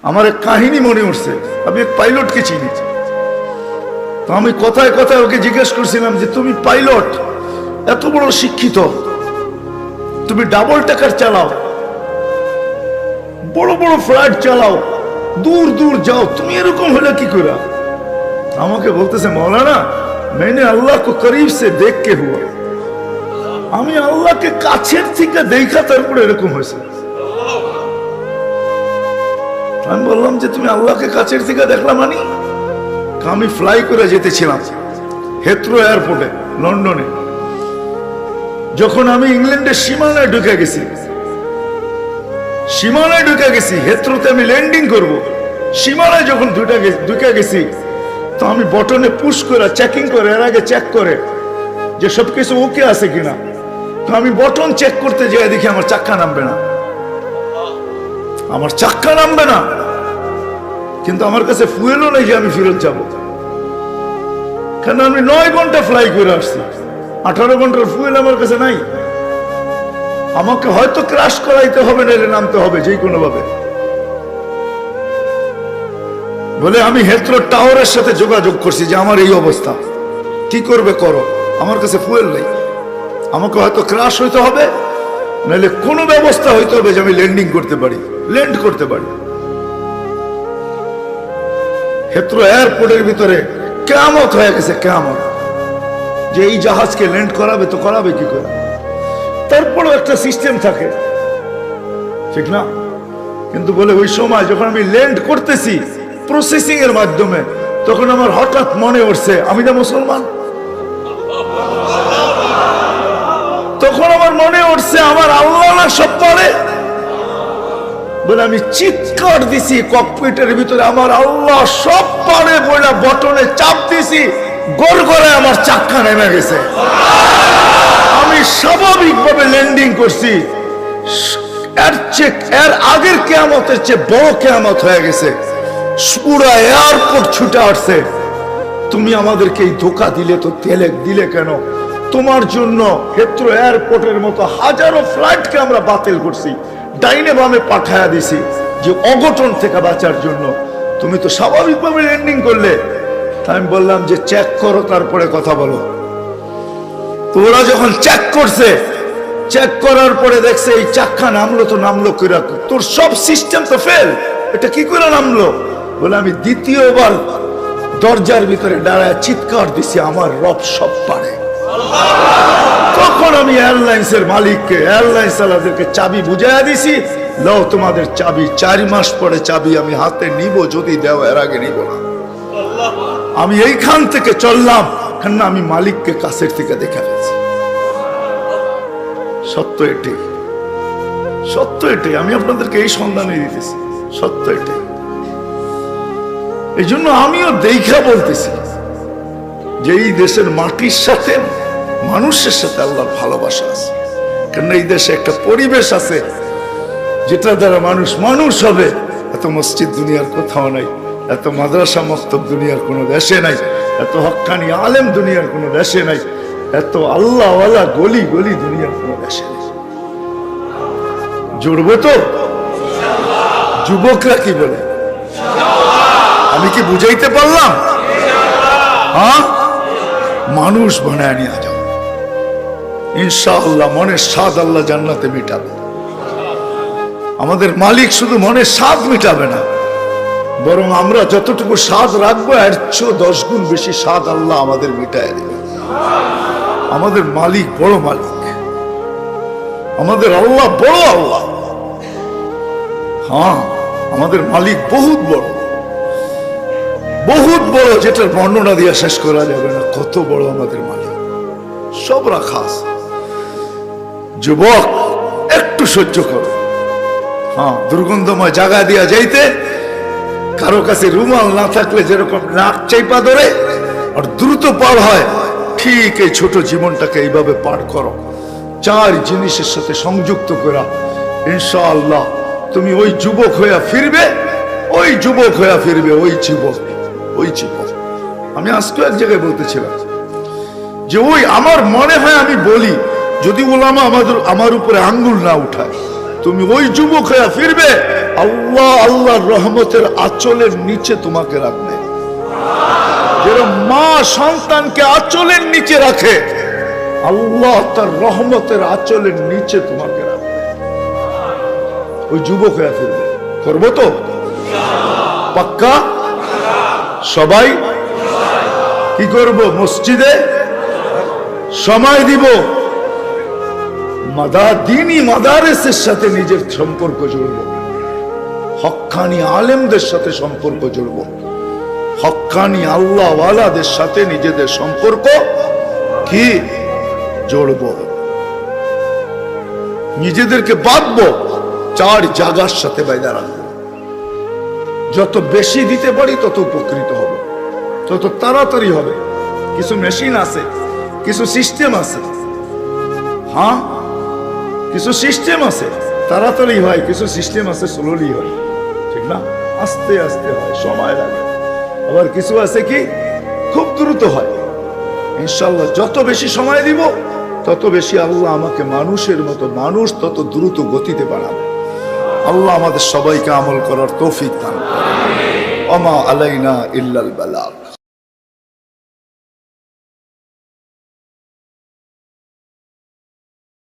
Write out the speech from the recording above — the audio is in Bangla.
আমার এক কাহিনী মনে উঠছে। আমি এক পাইলটকে চিনি, তো আমি কথায় কথায় ওকে জিজ্ঞেস করছিলাম যে তুমি পাইলট, এত বড় শিক্ষিত, তুমি ডাবল টাকার চালাও, বড় বড় ফ্লাইট চালাও, দূর দূর যাও, তুমি এরকম হলে কি করে? আমাকে বলতেছে মৌলানা मैंने अल्लाह को करीब से देख के हुआ, আমি আল্লাহকে কাছের থেকে দেখা তারপরে এরকম হয়েছে। আমি বললাম যে তুমি আল্লাহকে কাছের থেকে দেখলা মানে? আমি ফ্লাই করে যেতেছিলাম হেথ্রো এয়ারপোর্টে লন্ডনে। যখন আমি ইংল্যান্ডের সীমানায় ঢুকে গেছি, হেথ্রোতে আমি ল্যান্ডিং করব, সীমানায় যখন ঢুকে গেছি, তো আমি বটনে পুশ করে চেকিং করে, এর আগে চেক করে যে সবকিছু ওকে আছে কিনা। তো আমি বটন চেক করতে যাই, দেখি আমার চাক্কা নামবে না, কিন্তু আমার কাছে ফুয়েলও নেই যে আমি ফেরত যাব, কারণ আমি 9 ঘন্টা ফ্লাই করে আসছি, 18 ঘন্টার ফুয়েল আমার কাছে নাই। আমাকে হয়তো ক্র্যাশ করাইতে হবে, নাইলে নামতে হবে যে কোনো ভাবে। বলে আমি হেথ্রো টাওয়ারের সাথে যোগাযোগ করছি যে আমার এই অবস্থা, কি করবে করো, আমার কাছে ফুয়েল নেই, আমাকে হয়তো ক্র্যাশ হইতে হবে, নাহলে কোনো ব্যবস্থা হইতে হবে যে আমি ল্যান্ড করতে পারি। হেথ্রো এয়ারপোর্টের ভিতরে কিয়ামত হয়ে গেছে, কিয়ামত, যে এই জাহাজকে ল্যান্ড করাবে তো করাবে কি করে। তারপরেও একটা সিস্টেম থাকে, ঠিক না? কিন্তু বলে ওই সময় যখন আমি ল্যান্ড করতেছি প্রসেসিং এর মাধ্যমে, তখন আমার হঠাৎ মনে উঠছে আমি না মুসলমান। তখন আমার মনে উঠছে আমার আল্লাহ না সব পারে। বলে আমি চিৎকার দিছি ককপিটের ভিতরে, আমার আল্লাহ সব পারে বলে বটনে চাপ দিছি, গড়গড়ে আমার চাক্কা নেমে গেছে। আমি স্বাভাবিকভাবে ল্যান্ডিং করছি, এর আগের কিয়ামতের চেয়ে বড় কিয়ামত হয়ে গেছে। পুরা এয়ারপোর্ট ছুটে আসছে, তুমি আমাদেরকে এই ধোকা দিলে, তো দিলে কেন? তোমার জন্য হেথ্রো এয়ারপোর্টের মতো হাজারো ফ্লাইটকে আমরা বাতিল করছি, ডাইনে বামে পাঠায়া দিছি যে অঘটন থেকে বাঁচার জন্য। তুমি তো স্বাভাবিকভাবে ল্যান্ডিং করলে। আমি বললাম যে চেক করো, তারপরে কথা বলো। তো ওরা যখন চেক করছে, চেক করার পরে দেখছে এই চাক্কা নামলো কইরা, তোর সব সিস্টেম তো ফেল, এটা কি করে নামলো? বলে আমি দ্বিতীয়বার দরজার ভিতরে দাঁড়ায় চিৎকার দিছি আমার রব সব পারে। তখন আমি এয়ারলাইন্সের মালিককে, এয়ারলাইন্স চালাদেরকে চাবি বুঝাইয়া দিছি, লও তোমাদের চাবি, 4 মাস পরে চাবি আমি হাতে নিব, যদি দেও, এর আগে নিব না। আমি এইখান থেকে চললাম, কেন আমি মালিককে কাছের থেকে দেখে ফেলছি। সত্য এটাই, আমি আপনাদেরকে এই সন্ধানে দিতেছি, সত্য এটাই। এই জন্য আমিও দেখা বলতেছি যে এই দেশের মাটির সাথে, মানুষের সাথে আল্লাহর ভালোবাসা আছে। কেন এই দেশে একটা পরিবেশ আছে যেটা দ্বারা মানুষ হবে। এত মসজিদ দুনিয়ার কোথাও নাই, এত মাদ্রাসা মক্তব দুনিয়ার কোনো দেশে নাই, এত হক্কানি আলেম দুনিয়ার কোনো দেশে নাই, এত আল্লাহওয়ালা গলি দুনিয়ার কোনো দেশে নেই। জুড়বো তো? যুবকরা কি বলে? আমি কি বুঝাইতে পারলাম? হ্যাঁ, মানুষ বানায় নিয়ে যাও ইনশাআল্লাহ। মনের স্বাদ আল্লাহ জান্নাতে মিটাবে। আমাদের মালিক শুধু মনের স্বাদ মিটাবে না, বরং আমরা যতটুকু স্বাদ রাখবো এর চেয়ে 10 গুণ বেশি স্বাদ আল্লাহ আমাদের মিটায় দেবে। আমাদের মালিক বড় মালিক, আমাদের আল্লাহ বড় আল্লাহ। হ্যাঁ, আমাদের মালিক বহুত বড়, যেটার বর্ণনা দিয়ে শেষ করা যাবে না। কত বড় আমাদের মালিক, সব রাখা আছে। যুবক, একটু সহ্য করো। হ্যাঁ, দুর্গন্ধময় জায়গা দিয়া যাইতে কারো কাছে রুমাল না থাকলে যেরকম নাক চাইপা ধরে আর দ্রুত পার হয়, ঠিক এই ছোট জীবনটাকে এইভাবে পার করো, 4 জিনিসের সাথে সংযুক্ত করা। ইনশাআল্লাহ তুমি ওই যুবক হইয়া ফিরবে, ওই যুবক। আমি আজকে এক জায়গায় বলতেছিলাম যে ওই আমার মনে হয়, আমি বলি যদি ওলামা আমার উপরে আঙ্গুল না উঠায়, তুমি ওই যুবক হইয়া ফিরবে আল্লাহ আল্লাহর রহমতের আঁচলের নিচে তোমাকে রাখবে। যেরকম মা সন্তানকে আঁচলের নিচে রাখে, আল্লাহ তার রহমতের আঁচলের নিচে তোমাকে রাখবে। ওই যুবক হয়ে ফিরবে। করবো তো পাক্কা? সবাই কি করব? মসজিদে সময় দিব, দিনী মাদারেসের সাথে নিজের সম্পর্ক জুড়ব, হক্কানি আলেমদের সাথে সম্পর্ক জুড়ব, হক্কানি আল্লাহ ওয়ালাদের সাথে নিজেদের সম্পর্ক কি জড়ব, নিজেদেরকে বাঁধবো, চার জায়গার সাথে বাইদা রাখবো। যত বেশি দিতে পারি তত উপকৃত হব, তত তাড়াতাড়ি হবে। কিছু মেশিন আছে, কিছু সিস্টেম আছে, হ্যাঁ কিছু সিস্টেম আছে তাড়াতাড়ি হয়, কিছু সিস্টেম আছে স্লোলি হয়, ঠিক না? আস্তে আস্তে হয়, সময় লাগে। আবার কিছু আছে কি খুব দ্রুত হয়। ইনশাআল্লাহ যত বেশি সময় দিব তত বেশি আল্লাহ আমাকে মানুষের মতো, মানুষ তত দ্রুত গতিতে বাড়াবে। আল্লাহ আমাদের সবাইকে আমল করার তৌফিক দান করুন। ওমা আলাইনা ইল্লাল বালাগ।